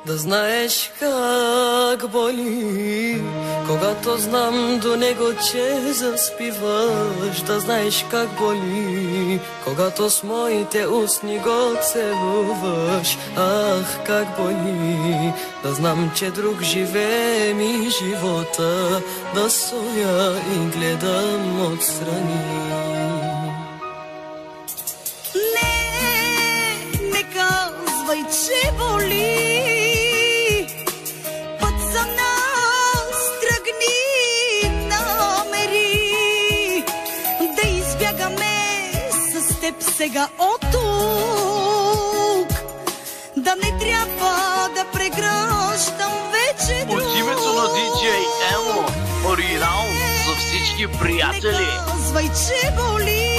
Да знаеш как боли, когато знам до него, че заспиваш. Да знаеш как боли, когато с моите устни го целуваш. Ах, как боли, да знам, че друг живее ми живота, да стоя и гледам отстрани. Не казвай, че боли. Път за нас тръгни, намери да избягаме с теб сега от тук. Да не трябва да прегръщам вече друг. От името на DJ Емо, оригинал за всички приятели. Не казвай, че боли.